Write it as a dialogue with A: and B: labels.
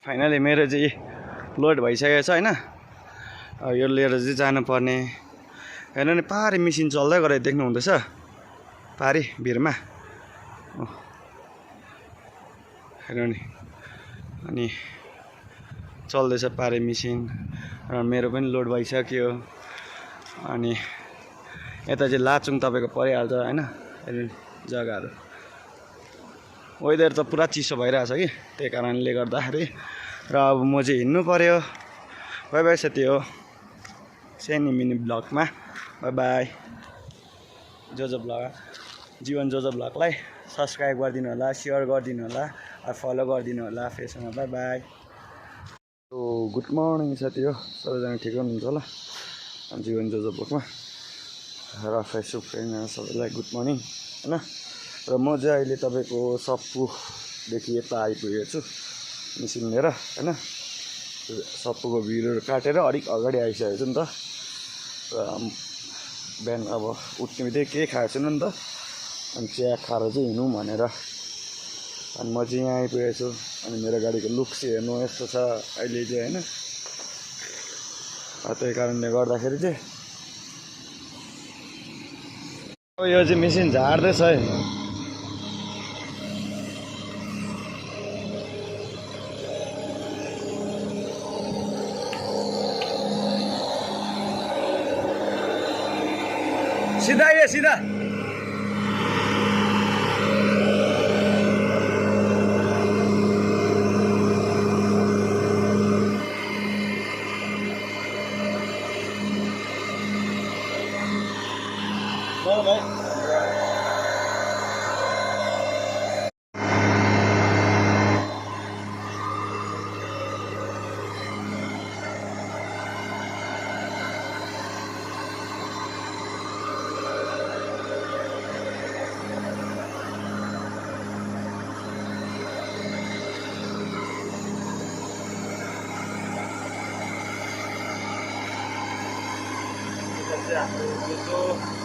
A: Finally मेरो चाहिँ load भइसकेको छ हैन। यो लिएर चाहिँ जानुपर्ने। हेर्नु नि पारी मेसिन चल्दै गरेको देख्नु हुँदैछ पारी भिरमा। हेर्नु नि अनि चल्दैछ पारी मेसिन र मेरो पनि लोड भइसक्यो। अनि यता चाहिँ लाचुङ तपाईको परिहाल्छ हैन। हेर्नु जग्गाहरु वेदर त पुरा चिसो भइरहेछ कि त्यही कारणले गर्दाखेरि र अब म चाहिँ हिँड्नु पर्यो। बाइ बाइ साथी हो सानो मिनी ब्लगमा बाइ बाइ। जोजो ब्लग जीवन जोजो ब्लगलाई सब्स्क्राइब गरिदिनु होला, शेयर गरिदिनु होला, फलो गरिदिनु होला फेसबुकमा। Bye bye. So good morning साथी हो सबैजना ठिक हुनुहुन्छ होला। जीवन जोजो ब्लगमा र फेसबुक फ्रेन्ड सबैलाई गुड मर्निङ हैन। र म चाहिँ अहिले तपाईको सप्पुदेखि यता आइपुगेको छु मेसिन लिएर हैन। सप्पुको भिडहरू काटेर अलिक अगाडि आइसकेको छु नि त। र बिहान अब उठ्ने बित्तिकै केही खाएको छैन नि त। अनि चिया खाएर चाहिँ हिँडौँ भनेर अनि म चाहिँ यहाँ आइपुगेको छु। अनि मेरो गाडीको लुक्स हेर्नु यस्तो छ अहिले चाहिँ हैन। त्यही कारणले गर्दाखेरि चाहिँ यो चाहिँ मेसिन झार्दैछ है। सीधा ये सीधा हाम्रो